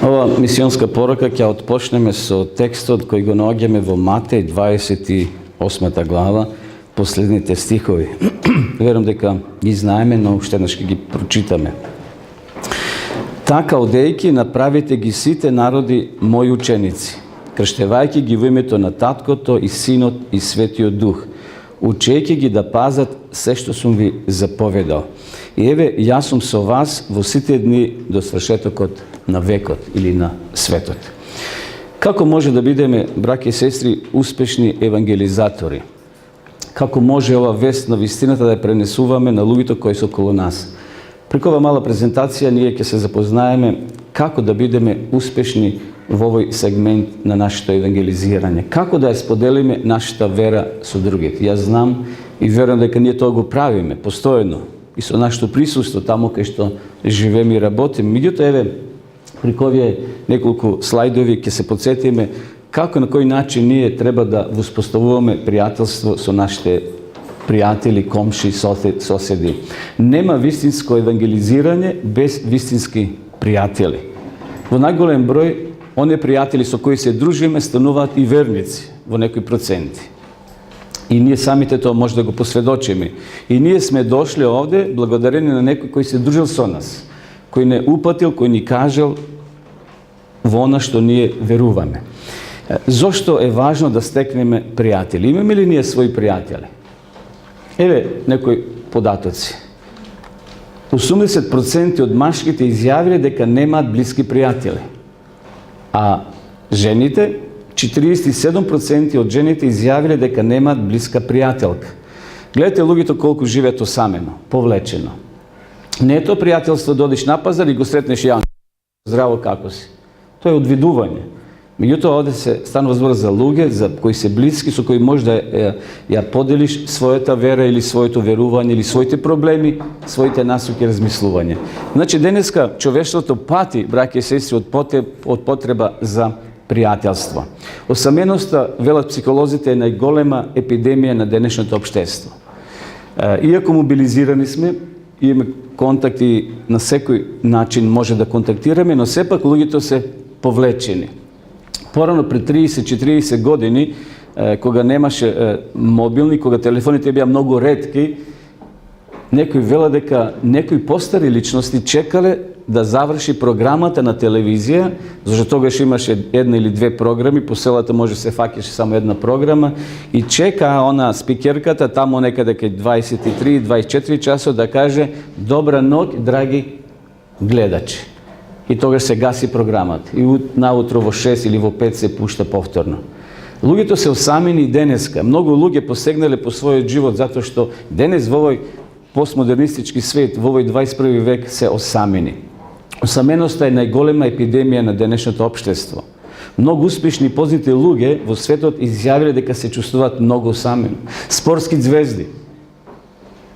Ova misionska poroka ќе отпочнеме со текстот кој го наоѓаме во Матеј 28 глава, последните стихови. Верувам дека ги знаеме, но уште еднаш ќе ги прочитаме. Така одејќи направите ги сите народи мои ученици, крштевајќи ги во името на Таткото и Синот и Светиот Дух, учејќи ги да пазат се што сум ви заповедал. И еве, јас сум со вас во сите дни до свршетокот на векот или на светот. Како може да бидеме, браќи и сестри, успешни евангелизатори? Како може ова вест на вистината да ја пренесуваме на луѓето кои се околу нас? Преку ова мала презентација ние ќе се запознаеме како да бидеме успешни во овој сегмент на нашето евангелизирање. Како да ја споделиме нашата вера со другите. Јас знам и верувам дека ние тоа го правиме постојано и со нашето присуство таму кај што живееме и работиме. Меѓутоа, еве, преку овие неколку слайдови ќе се потсетиме како, на кој начин ние треба да воспоставуваме пријателство со нашите пријатели, комши, соседи. Нема вистинско евангелизирање без вистински пријатели. Во најголем број, оние пријатели со кои се дружиме стануваат и верници во некои проценти. И ние самите тоа може да го посведочиме. И ние сме дошли овде благодарение на некој кој се дружил со нас, кој не упатил, кој ни кажал во она што ние веруваме. Зошто е важно да стекнеме пријатели? Имаме ли ние своји пријатели? Еве некои податоци. 80% од машките изјавиле дека немаат блиски пријатели. А жените, 47% од жените изјавиле дека немаат блиска пријателка. Гледате луѓето колку живеат осамено, повлечено. Не е тоа пријателство да одиш на пазар и го сретнеш ја. Здраво, како си? Тоа е одвидување. Меѓутоа, овде се станува збор за луѓе, за кои се блиски, со кои може да ја поделиш својата вера или своето верување, или своите проблеми, своите насоки и размислување. Значи, денеска човештвото пати, браќи и сестри, од потреба за пријателство. Осаменоста, велат психолозите, е најголема епидемија на денешното општество. Иако мобилизирани сме, имаме контакти на секој начин може да контактираме, но сепак луѓето се повлечени. Порано пред 30-40 години, кога немаше мобилни, кога телефоните беа многу ретки, некои вела дека некои постари личности чекале да заврши програмата на телевизија, зашто тогаш имаше една или две програми, по селата може се фаќаше само една програма, и чека она спикерката таму некаде кај 23-24 часот да каже добра ноќ, драги гледачи. И тогаш се гаси програмата. И наутро во 6 или во 5 се пушта повторно. Луѓето се осамени и денеска. Многу луѓе посегнале по својот живот затоа што денес во овој постмодернистички свет, во овој 21 век се осамени. Осаменоста е најголема епидемија на денешното општество. Многу успешни познати луѓе во светот изјавиле дека се чувствуваат многу осамени. Спортски звезди,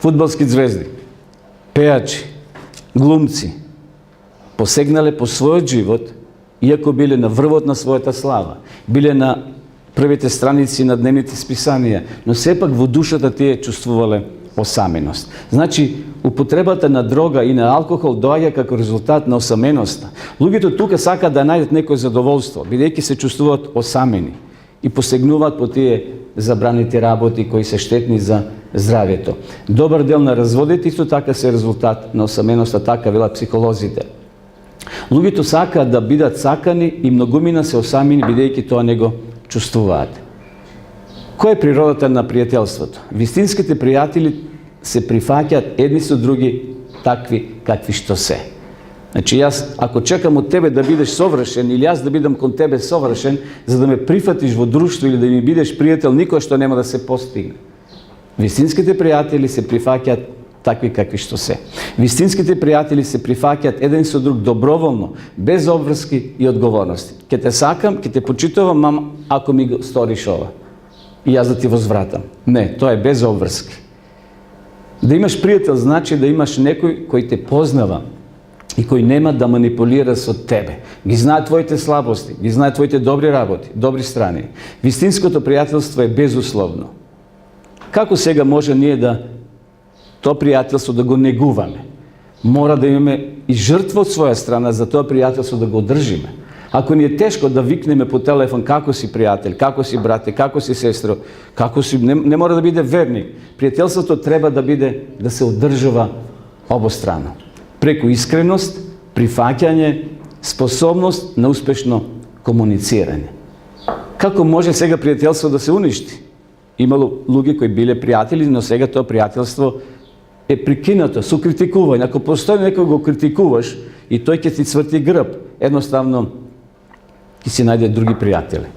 фудбалски звезди, пејачи, глумци посегнале по својот живот, иако биле на врвот на својата слава, биле на првите страници на дневните списанија, но сепак во душата тие чувствувале осаменост. Значи, употребата на дрога и на алкохол доаѓа како резултат на осаменоста. Луѓето тука сакаат да најдат некој задоволство, бидејќи се чувствуваат осамени и посегнуваат по тие забраните работи кои се штетни за здравјето. Добар дел на разводите исто така се резултат на осаменоста, така велат психолозите. Луѓето сакаат да бидат сакани и многумина се осамени бидејќи тоа не го чувствуваат. Која е природата на пријателството? Вистинските пријатели се прифаќаат едни со други такви какви што се. Значи, јас, ако чекам од тебе да бидеш совршен или јас да бидам кон тебе совршен, за да ме прифатиш во друштво или да ми бидеш пријател, никој што нема да се постигне. Вистинските пријатели се прифаќаат такви какви што се. Вистинските пријатели се прифаќаат еден со друг доброволно, без обврски и одговорности. Ке те сакам, ке те почитувам, мам, ако ми го сториш ова. И јас да ти возвратам. Не, тоа е без обврски. Да имаш пријател значи да имаш некој кој те познава и кој нема да манипулира со тебе. Ги знае твоите слабости, ги знае твоите добри работи, добри страни. Вистинското пријателство е безусловно. Како сега може ние да тоа пријателство да го негуваме? Mora da imаме и жртва од своја страна за тоа пријателство да го одржиме. Ако ни е тешко да викнеме по телефон како си пријател, како си брате, како си сестро, како си, не мора да биде верник. Пријателството треба да биде, да се одржува обострано. Преку искреност, прифаќање, способност на успешно комуницирање. Како може сега пријателство да се уништи? Имало луѓе кои биле пријатели, но сега тоа пријателство е прикинато со критикување. Ако постои некој го критикуваш и тој ќе ти цврти грб, едноставно ќе си најде други пријатели.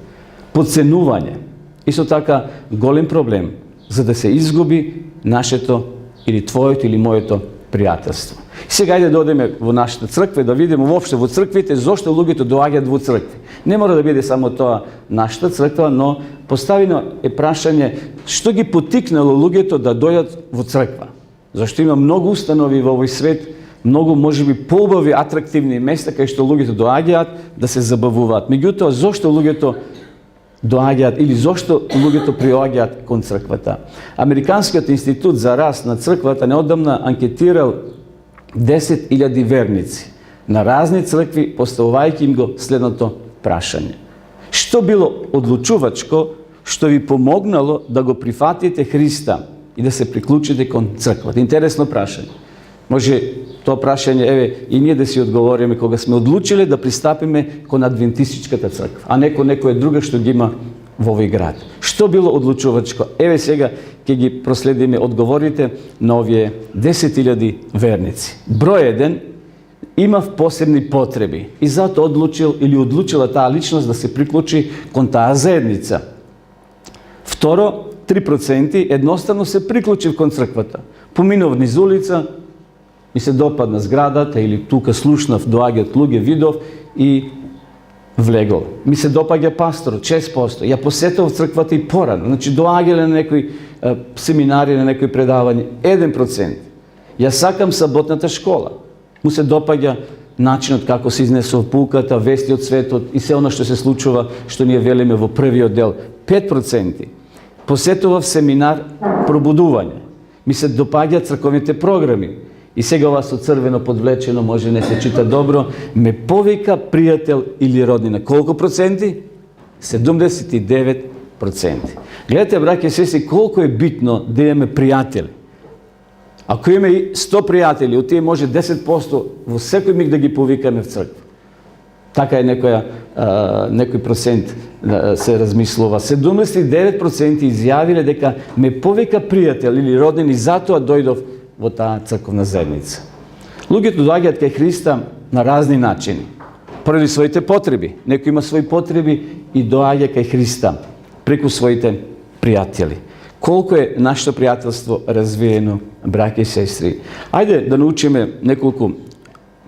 Подценување. Исто така голем проблем за да се изгуби нашето или твоето или моето пријателство. Сега ајде да одеме во нашата црква и да видиме воопште во црквите зошто луѓето доаѓаат во цркви. Не мора да биде само тоа нашата црква, но поставено е прашање што ги потикнало луѓето да дојдат во црква. Зашто има многу установи во овој свет, многу можеби поубави атрактивни места кај што луѓето доаѓаат да се забавуваат. Меѓутоа зошто луѓето доаѓаат или зошто луѓето приоаѓаат кон црквата? Американскиот институт за раст на црквата неодамна анкетирал 10.000 верници на разни цркви, поставувајќи им го следното прашање. Што било одлучувачко што ви помогнало да го прифатите Христа и да се приклучите кон црквата? Интересно прашање. Може тоа прашање, еве, и ние да си одговориме кога сме одлучиле да пристапиме кон адвентистичката црква, а не кон некоја друга што ги има во овој град. Што било одлучувачко? Еве сега ќе ги проследиме одговорите на овие 10.000 верници. Број 1, имав посебни потреби и затоа одлучил или одлучила таа личност да се приклучи кон таа заедница. Второ, 3% едноставно се приклучив кон црквата. Поминав низ улица, ми се допадна зградата или тука слушнав, доаѓаат луѓе, видов и влегол. Ми се допаѓа пасторот, 6%. Ја посетував црквата и порано. Значи доаѓале на некои семинари, на некои предавања, 1%. Ја сакам саботната школа. Му се допаѓа начинот како се изнесува пулката, вести од светот и се она што се случува, што ние велиме во првиот дел, 5%. Посетував семинар пробудување. Ми се допаѓаат црковните програми. И сега ова со црвено подвлечено, може не се чита добро, ме повика пријател или роднина. Колку проценти? 79%. Гледате, браќи и сестри, колку е битно да имаме пријатели. Ако имаме 100 пријатели, од тие може 10% во секој миг да ги повикаме в црква. Така е некој процент се размислува. 79% изјавиле дека ме повика пријател или роднин и затоа дојдов во таа црковна заедница. Луѓето доаѓаат кај Христа на разни начини. Поради своите потреби. Некој има своји потреби и доаѓа кај Христа преку своите пријатели. Колку е нашето пријателство развиено, браќи и сестри. Ајде да научиме неколку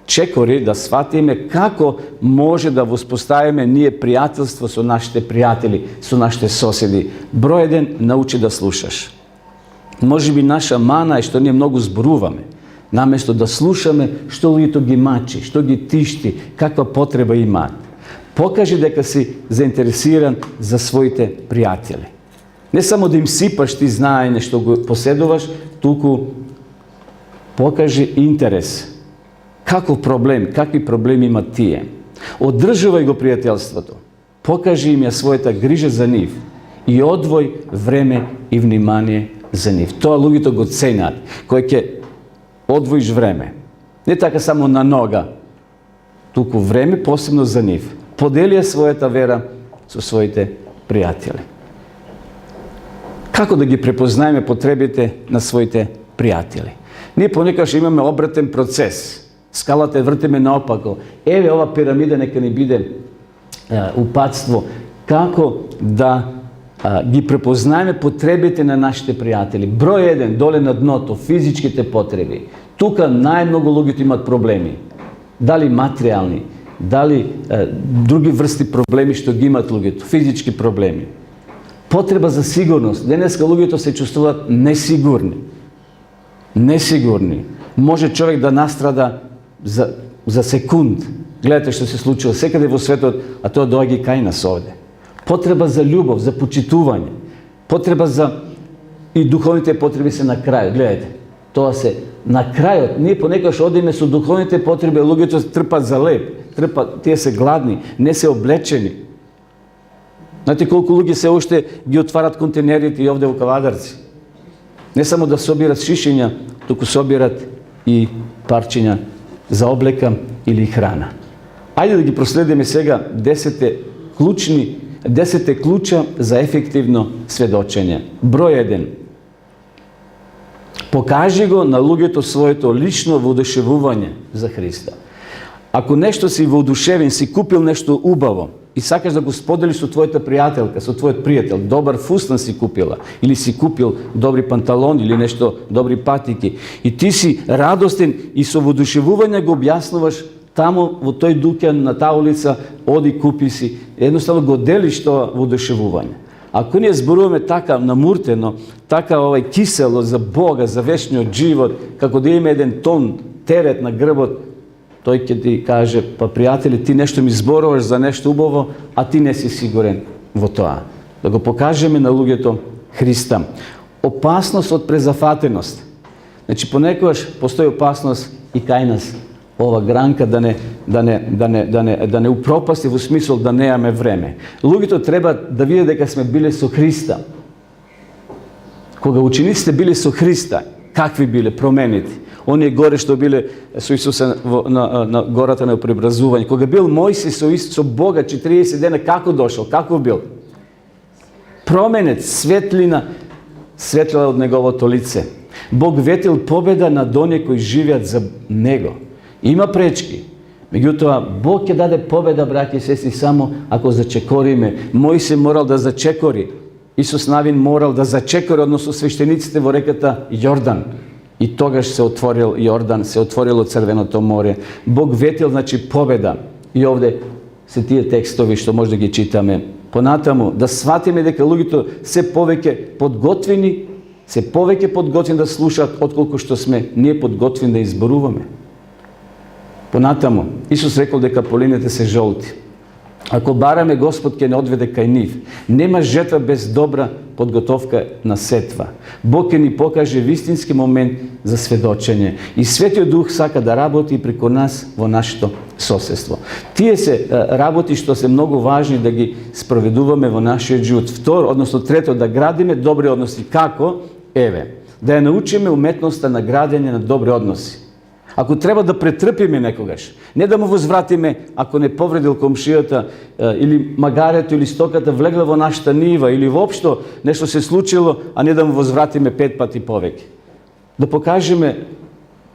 чекори, да сватиме како може да воспоставиме ние пријателство со нашите пријатели, со нашите соседи. Број 1, научи да слушаш. Може би наша мана е што ние многу зборуваме, наместо да слушаме што луѓето ги мачи, што ги тишти, каква потреба имаат. Покажи дека си заинтересиран за своите пријатели. Не само да им сипаш ти знаење што го поседуваш, туку покажи интерес. Каков проблем, какви проблеми имат тие. Одржувај го пријателството. Покажи им ја својата грижа за нив и одвој време и внимание за нив. Тоа луѓето го ценат, кој ќе одвоиш време. Не така само на нога, туку време посебно за нив. Подели ја својата вера со своите пријатели. Како да ги препознаеме потребите на своите пријатели? Ние понекогаш имаме обратен процес. Скалата вртиме наопако. Еве ова пирамида нека ни биде упатство. Како да ги препознаеме потребите на нашите пријатели. Број 1, доле на дното, физичките потреби. Тука најмногу луѓето имат проблеми. Дали материјални, дали други врсти проблеми што ги имат луѓето, физички проблеми. Потреба за сигурност. Денеска луѓето се чувствуваат несигурни. Несигурни. Може човек да настрада за секунд. Гледате што се случува секаде во светот, а тоа доаѓа и кај нас овде. Потреба за љубов, за почитување. Потреба за... И духовните потреби се на крај. Гледате. тоа се на крајот. Ние понекогаш одиме со духовните потреби, луѓето трпат за леп, тие се гладни, не се облечени. Знаете колку луѓе се уште ги отварат контейнерите и овде во Кавадарци. Не само да собират шишиња, туку собират и парчиња за облека или храна. Ајде да ги проследиме сега 10 клуча за ефективно сведочење. Број 1. Покажи го на луѓето своето лично воодушевување за Христа. Ако нешто си воодушевен, си купил нешто убаво и сакаш да го споделиш со твојата пријателка, со твојот пријател, добар фустан си купила, или си купил добри панталони, или нешто, добри патики, и ти си радостен и со воодушевување го објаснуваш таму во тој дуќан, на таа улица, оди купи си, едноставно го делиш тоа воодушевување. Ако ние зборуваме така намуртено, така кисело за Бога, за вечниот живот, како да има еден тон терет на грбот, тој ќе ти каже, па пријатели, ти нешто ми зборуваш за нешто убаво, а ти не си сигурен во тоа. Да го покажеме на луѓето Христа. Опасност од презафатеност. Значи, понекогаш постои опасност и кај нас ова гранка да не упропасти во смисол да немаме време. Луѓето треба да видат дека сме биле со Христа. Кога учениците биле со Христа, какви биле промените? Оние горе што биле со Исуса на гората на преобразување. Кога бил Мојсей со Бога 40 дена, како дошол? Како бил? Променет, светлина, светлила од неговото лице. Бог ветил победа над оние кои живеат за Него. Има пречки. Меѓутоа, Бог ќе даде победа, браќи и сестри, само ако зачекориме. Мојсей морал да зачекори. Исус Навин морал да зачекори, односно свештениците во реката Јордан. И тогаш се отворил Јордан, се отворило Црвеното море. Бог ветил, значи, победа. И овде се тие текстови што може да ги читаме. Понатаму, да сватиме дека луѓето се повеќе подготвени да слушаат, отколку што сме ние подготвени да изборуваме. Понатаму, Исус рекол дека полините се жолти. Ако бараме, Господ ќе не одведе кај нив. Нема жетва без добра подготовка на сетва. Бог ќе ни покаже вистински момент за сведочење. И Светиот Дух сака да работи преку нас во нашето соседство. Тие се работи што се многу важни да ги спроведуваме во нашиот живот. Трето, да градиме добри односи. Како? Еве, да ја научиме уметноста на градење на добри односи. Ако треба да претрпиме некогаш, не да му возвратиме ако не повредил комшијата или магарето или стоката влегла во нашата нива или воопшто нешто се случило, а не да му возвратиме 5 пати повеќе. Да покажеме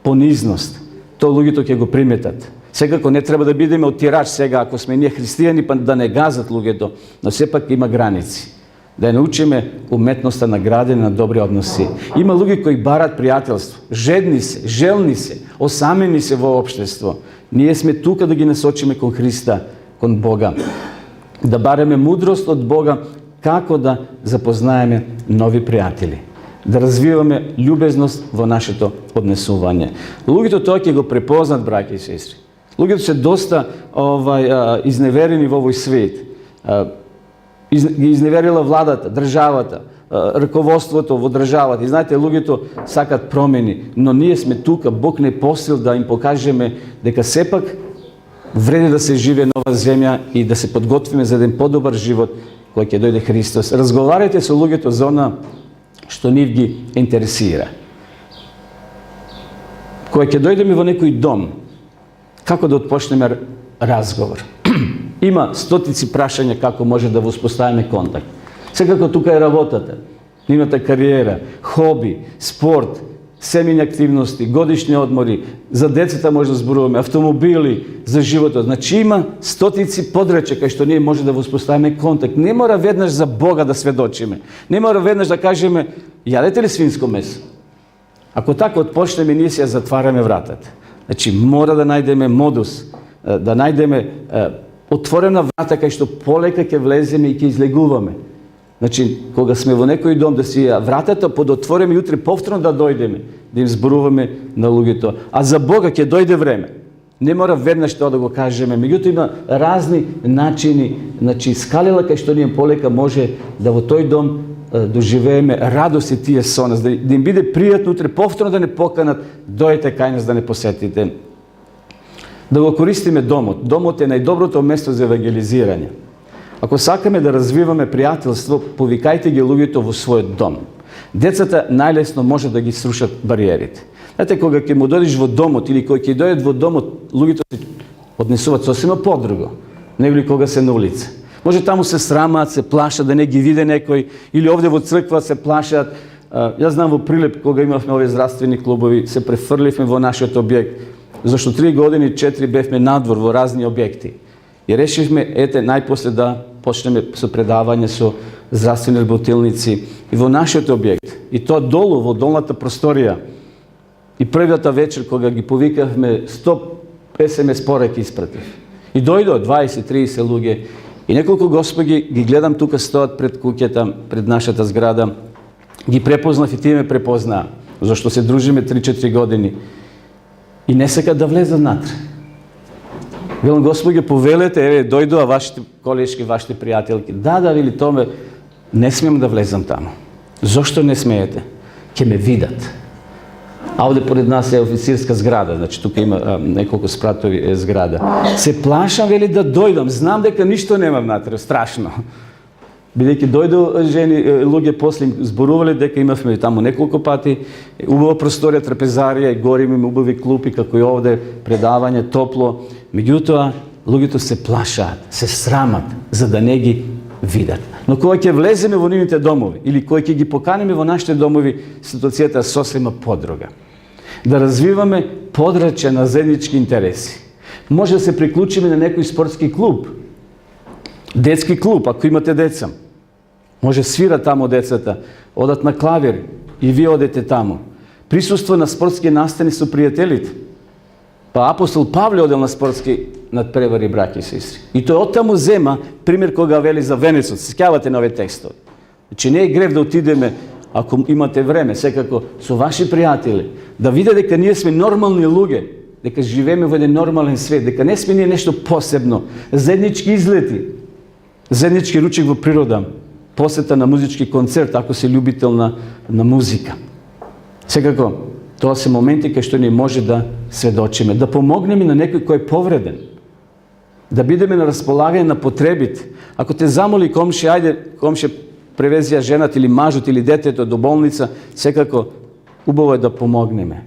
понизност. Тоа луѓето ќе го приметат. Секако не треба да бидеме оттирач сега, ако сме ние христијани, па да не газат луѓето, но сепак има граници. Да ја научиме уметноста на градење на добри односи. Има луѓе кои барат пријателство, жедни се, желни се, осамени се во општество. Ние сме тука да ги насочиме кон Христа, кон Бога. Да бараме мудрост од Бога како да запознаеме нови пријатели. Да развиваме љубезност во нашето однесување. Луѓето тоа ќе го препознат, браќи и сестри. Луѓето се доста изневерени во овој свет. Ги изневерила владата, државата, раководството во државата. И знаете, луѓето сакат промени, но ние сме тука, Бог не посил да им покажеме дека сепак вреди да се живее нова земја и да се подготвиме за еден подобар живот кој ќе дојде Христос. Разговарајте со луѓето за она што нив ги интересира. Кога ќе дојдеме во некој дом, како да отпочнеме разговор? Има стотици прашања како може да воспоставиме контакт. Секако тука е работата, нивната кариера, хоби, спорт, семејни активности, годишни одмори, за децата може да зборуваме, автомобили, за животот. Значи има стотици подрачја кај што ние може да воспоставиме контакт. Не мора веднаш за Бога да сведочиме. Не мора веднаш да кажеме, јадете ли свинско месо? Ако така отпочнеме, ние се ја затвараме вратата. Значи мора да најдеме модус, да најдеме отворена врата кај што полека ќе влеземе и ќе излегуваме. Значи, кога сме во некој дом, да си вратата подотвориме и утре повторно да дојдеме, да им зборуваме на луѓето. А за Бога ќе дојде време. Не мора веднаш тоа да го кажеме. Меѓутоа има разни начини, значи скалела кај што ние полека може да во тој дом доживееме радост и тие со нас, да им биде пријатно утре повторно да не поканат, дојдете кај нас да не посетите. Да го користиме домот. Домот е најдоброто место за евангелизирање. Ако сакаме да развиваме пријателство, повикајте ги луѓето во својот дом. Децата најлесно може да ги срушат бариерите. Знаете, кога ќе му дојдеш во домот или кога ќе дојдат во домот, луѓето се однесуваат сосема подруго, нели кога се на улица. Може таму се срамаат, се плашат да не ги виде некој, или овде во црква се плашат. Јас знам во Прилеп, кога имавме овие здравствени клубови, се префрливме во нашиот објект, зашто 3 години, 4 бевме надвор во разни објекти. И решивме, најпосле да почнеме со предавање со здравствени работилници и во нашиот објект. И тоа долу, во долната просторија. И првата вечер, кога ги повикавме, 100 SMS пораки испратив. И дојдоа 20-30 луѓе. И неколку господи ги гледам тука стоат пред куќата, пред нашата зграда. Ги препознав и тие ме препознаа, зашто се дружиме 3-4 години. И не сакат да влезат натре. Велам, Господи, повелете, дојдоа вашите колешки, вашите пријателки. Да, вели Томе, не смеам да влезам таму. Зошто не смеете? Ќе ме видат. А овде поред нас е официрска зграда, значи тука има неколку спратови зграда. Се плашам, вели, да дојдам, знам дека ништо немам натре, страшно. Бидејќи дојдо жени, луѓе после зборувале дека имавме таму неколку пати, убава просторија, трапезарија, и гори имаме убави клупи, како и овде, предавање, топло. Меѓутоа, луѓето се плашаат, се срамат, за да не ги видат. Но кога ќе влеземе во нивните домови, или кога ќе ги поканиме во нашите домови, ситуацијата е сосема подруга. Да развиваме подрачја на заеднички интереси. Може да се приклучиме на некој спортски клуб, детски клуб, ако имате деца. Може свира таму децата, одат на клавир и вие одете таму. Присуство на спортски настани со пријателите. Па апостол Павле одел на спортски надпревари, браќи и сестри. И тој оттаму зема пример кога вели за венецот. Сеќавате на овие текстови. Значи не е грев да отидеме, ако имате време, секако со ваши пријатели, да виде дека ние сме нормални луѓе, дека живееме во еден нормален свет, дека не сме ние нешто посебно. Заеднички излети, заеднички ручек во природа, посета на музички концерт, ако си љубител на музика. Секако, тоа се моменти кај што ни може да сведочиме, да помогнеме на некој кој е повреден, да бидеме на располагање на потребите. Ако те замоли комши, ајде, комши, превези ја женат или мажот или детето до болница, секако убаво е да помогнеме.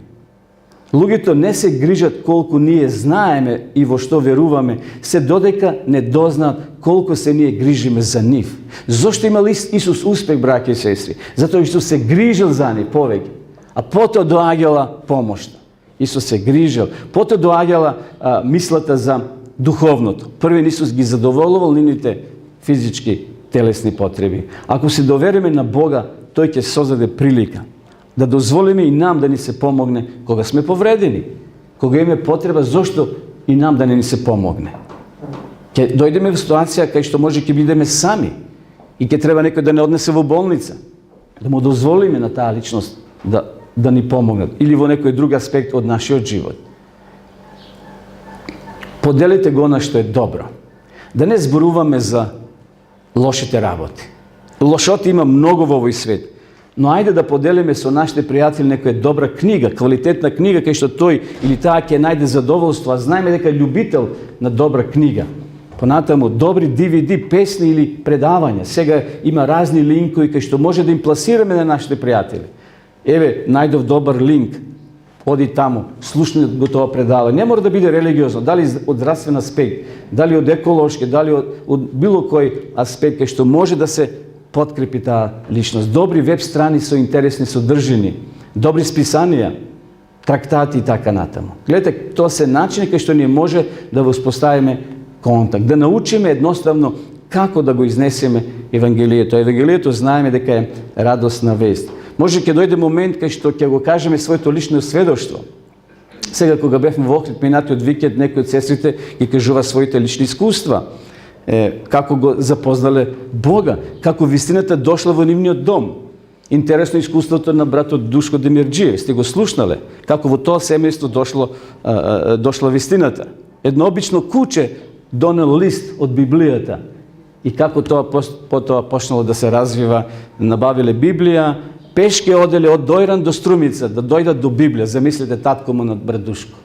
Луѓето не се грижат колку ние знаеме и во што веруваме, се додека не дознаат колку се ние грижиме за нив. Зошто имал Исус успех, браќи и сестри? Затоа што се грижил за нив повеќе. А потоа доаѓала помошта. Исус се грижил. Потоа доаѓала мислата за духовното. Првен Исус ги задоволувал нивните физички, телесни потреби. Ако се довериме на Бога, тој ќе создаде прилика да дозволиме и нам да ни се помогне кога сме повредени, кога имаме потреба, зошто и нам да не ни се помогне. Ќе дојдеме во ситуација кај што може ќе бидеме сами и ќе треба некој да не однесе во болница, да му дозволиме на таа личност да ни помогнат или во некој друг аспект од нашиот живот. Поделите го на што е добро. Да не зборуваме за лошите работи. Лошоти има многу во овој свет. Но ајде да поделиме со нашите пријатели некоја добра книга, квалитетна книга, кај што тој или таа ќе најде задоволство, а знаеме дека е љубител на добра книга. Понатаму, добри DVD, песни или предавања. Сега има разни линкови кај што може да им пласираме на нашите пријатели. Еве, најдов добар линк, оди таму, слушни го тоа предавање. Не мора да биде религиозно, дали од здравствен аспект, дали од еколошки, дали од било кој аспект кај што може да се подкрепи таа личност. Добри веб страни со интересни содржини, добри списанија, трактати и така натаму. Гледате, тоа се начини кај што ние може да воспоставиме контакт, да научиме едноставно како да го изнесеме Евангелието. Евангелието знаеме дека е радосна вест. Може ќе дојде момент кај што ќе го кажеме своето лично сведоштво. Сега кога бевме во Охрид минатиот викенд, некои од сестрите ги кажува своите лични искуства, како го запознале Бога, како вистината дошла во нивниот дом. Интересно искуството на братот Душко Демирџиев, сте го слушнале, како во тоа семејство дошла вистината. Едно обично куче донел лист од Библијата i kako to potom počelo da se razviva. Nabavili Biblija, peške odeli od Dojran do Strumica, da dojdat do Biblija. Zamislite tatko mu na Bradušku.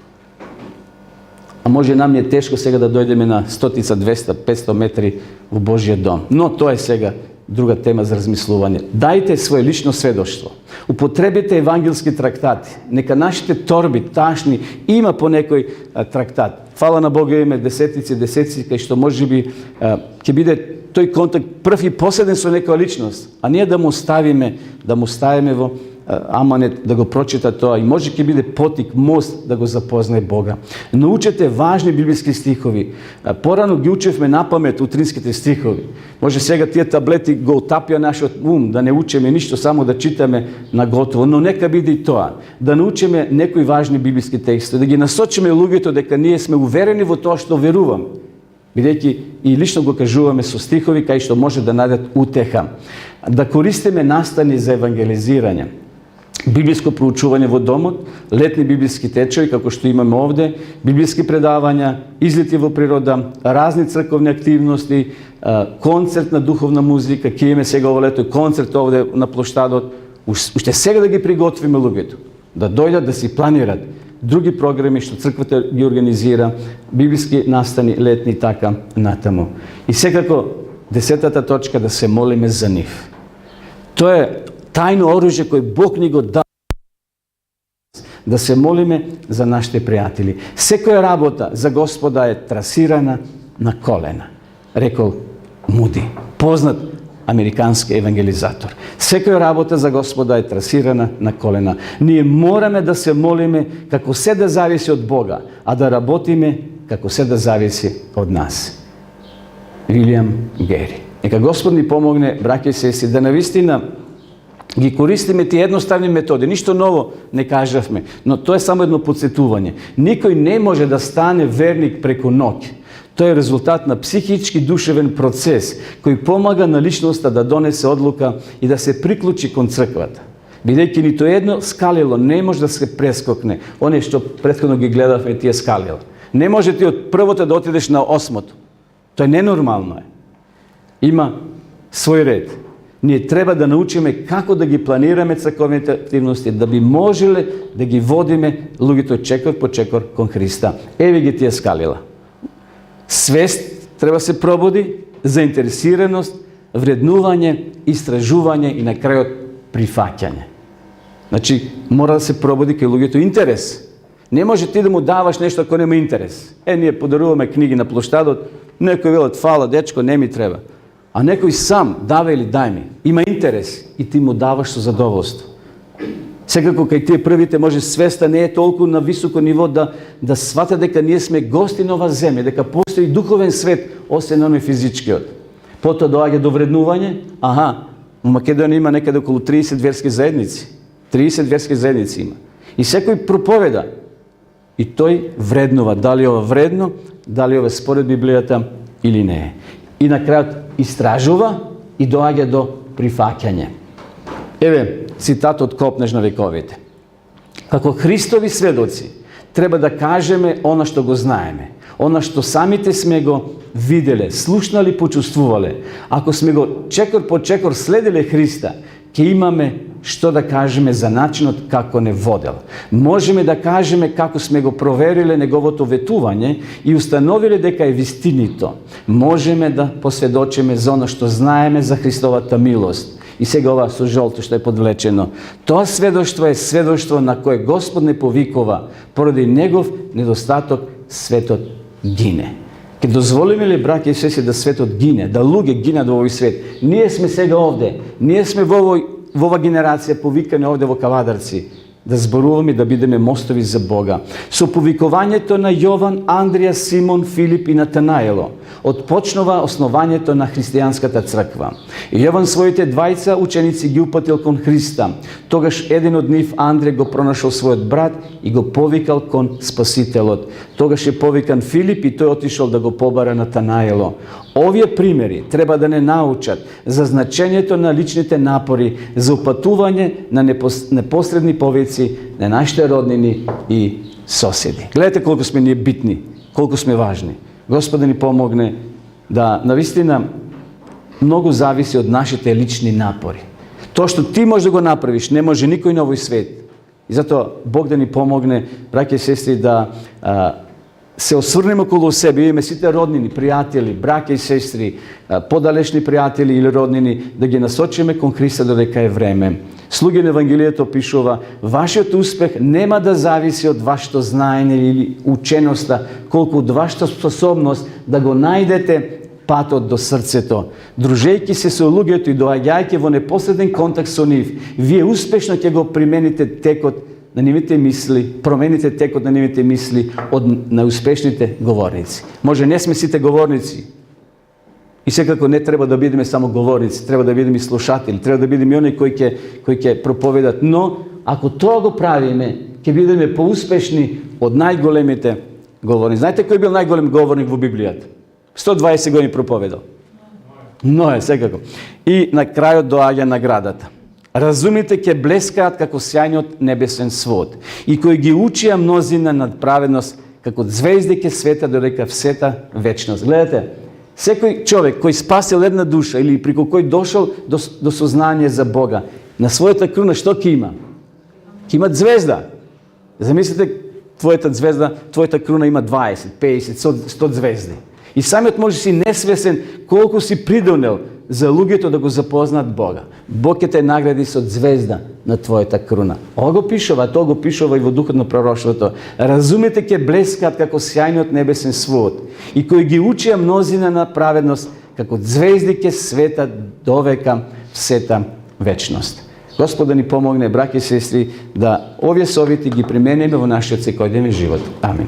A može nam je teško сега da dojdeme na 100, 200, 500 metri u Božji dom. No, to je сега druga tema za razmisluvanje. Dajte svoje lično svedoštvo. Upotrebite evangelski traktati. Neka našите torbi, tašni, ima po nekoj traktat. Hvala na Boga ime, desetici, kaj što može bi, će bide toj kontakt prvi posleden su neka ličnost, a nije da mu stavime vo amanet, da go pročita to, i može ki bide potik, most da go zapoznaje Boga. Naučite važni biblijski stihovi. Porano gi učevme na pamet utrinskite stihovi. Može сега tije tableti go utapja naš da ne učeme ništo, samo da čitame na gotovo. No neka bide i to, da naučeme nekoj važni biblijski tekst, da gi nasočime lugito deka nije sme uvereni vo to što veruvam. Бидејќи и лично го кажуваме со стихови кај што може да најдат утеха. Да користиме настани за евангелизирање. Библиско проучување во домот, летни библиски течаи, како што имаме овде, библиски предавања, излети во природа, разни црковни активности, концерт на духовна музика, ќе имаме сега ово лето концерт овде на плоштадот. Уште сега да ги приготвиме луѓето, да дојдат да си планират други програми што црквата ги организира, библиски настани летни така натаму. И секако 10-та точка, да се молиме за нив. Тоа е тајно оружје кој Бог ни го дава, да се молиме за нашите пријатели. Секоја работа за Господа е трасирана на колена, рекол Муди, познат американски евангелизатор. Секоја работа за Господа е трасирана на колена. Ние мораме да се молиме како се да зависи од Бога, а да работиме како се да зависи од нас. Вилијам Гери. Нека Господ ни помогне, браќа и сестри, да навистина ги користиме тие едноставни методи. Ништо ново не кажавме, но тоа е само едно подсетување. Никој не може да стане верник преку ноќ. Тоа е резултат на психички душевен процес кој помага на личноста да донесе одлука и да се приклучи кон црквата. Бидејќи нито едно скалило не може да се прескокне. Оне што претходно ги гледавме тие скалила. Не може ти од првото да отидеш на осмото. Тоа е ненормално е. Има свој ред. Ние треба да научиме како да ги планираме црковните активности, да би можеле да ги водиме луѓето чекор по чекор кон Христа. Еве ги тие скалила. Свест треба се пробуди, заинтересираност, вреднување, истражување и на крајот прифаќање. Значи, мора да се пробуди кај луѓето интерес. Не може ти да му даваш нешто ако нема интерес. Ние подаруваме книги на плоштадот, некој велат, фала, дечко, не ми треба. А некој сам, дава или дај ми, има интерес и ти му даваш со задоволство. Секако кај тие првите може свеста не е толку на високо ниво да свата дека ние сме гости на оваа земја, дека постои духовен свет, освен оној физичкиот. Потоа доаѓа до вреднување. У Македонија има некаде околу 30 верски заедници. 30 верски заедници има. И секој проповеда. И тој вреднува дали ова вредно, дали ова според Библијата или не е. И на крајот истражува и доаѓа до прифаќање. Еве, цитат од Копнеж на вековите. Како Христови сведоци, треба да кажеме она што го знаеме, она што самите сме го виделе, слушнали, почувствувале. Ако сме го чекор по чекор следеле Христа, ќе имаме што да кажеме за начинот како не водел. Можеме да кажеме како сме го провериле неговото ветување и установиле дека е вистинито. Можеме да посведочиме за оно што знаеме за Христовата милост. И сега ова со жолто што е подвлечено. Тоа сведоштво е сведоштво на кое Господ не повикува, поради негов недостаток светот гине. Ке дозволиме ли, браќа и сестри, да светот гине, да луѓе гинат во овој свет? Ние сме сега овде, ние сме во ова генерација повикани овде во Кавадарци, да зборуваме, да бидеме мостови за Бога. Со повикувањето на Јован, Андрија, Симон, Филип и Натанаело отпочнува основањето на христијанската црква. Јован своите двајца ученици ги упатил кон Христа. Тогаш еден од нив, Андрија, го пронашол својот брат и го повикал кон Спасителот. Тогаш е повикан Филип и тој отишол да го побара Натанаело. Овие примери треба да не научат за значењето на личните напори за упатување на непосредни повици на нашите роднини и соседи. Гледате колку сме ние битни, колку сме важни. Господа ни помогне да навистина mnogo zavisi od našите lični napori. To što ti možeš da go napraviš, ne može niko na ovoj svet. I zato Bog da ni pomogne, braće i sestri, da se osvrnemo okolo sebe, ime sите роднини, пријатели, браќа и сестри, подалечни пријатели или роднини, да ги насочиме кон Христа додека е време. Слуги на Евангелието пишува, вашиот успех нема да зависи од вашето знаење или ученоста, колку од вашата способност да го најдете патот до срцето. Дружејќи се со луѓето и доаѓајќи во непосреден контакт со нив, вие успешно ќе го примените текот на нивите мисли, промените текот на нивите мисли од најуспешните говорници. Може не сме сите говорници. И секако не треба да бидеме само говорници, треба да бидеме и слушатели, треба да бидеме они кои ќе проповедат. Но ако тоа го правиме, ќе бидеме поуспешни од најголемите говорници. Знаете кој бил најголем говорник во Библијата? 120 години проповедал. Ное, секако. И на крајот доаѓа наградата. Разумите ќе блескаат како сјајниот небесен свод. И кои ги учија мнозина над праведност, како звезди ќе света додека всета вечност. Гледате, секој човек кој спасил една душа или преку кој дошол до сознање за Бога, на својата круна што ќе има? Ќе има звезда. Замислите, твојата звезда, твојата круна има 20, 50, 100 звезди. И самиот може си несвесен колку си придонел за луѓето да го запознаат Бога. Бог ќе те награди со звезда на твојата круна. Ова го пишува, тоа го пишува и во духот на пророштвото. Разумите ќе блескаат како сјајниот небесен свод, и кои ги учија мнозина на праведност, како звезди ќе светат довека всета вечност. Господ да ни помогне, браќи и сестри, да овие совети ги примениме во нашиот секојдневен живот. Амин.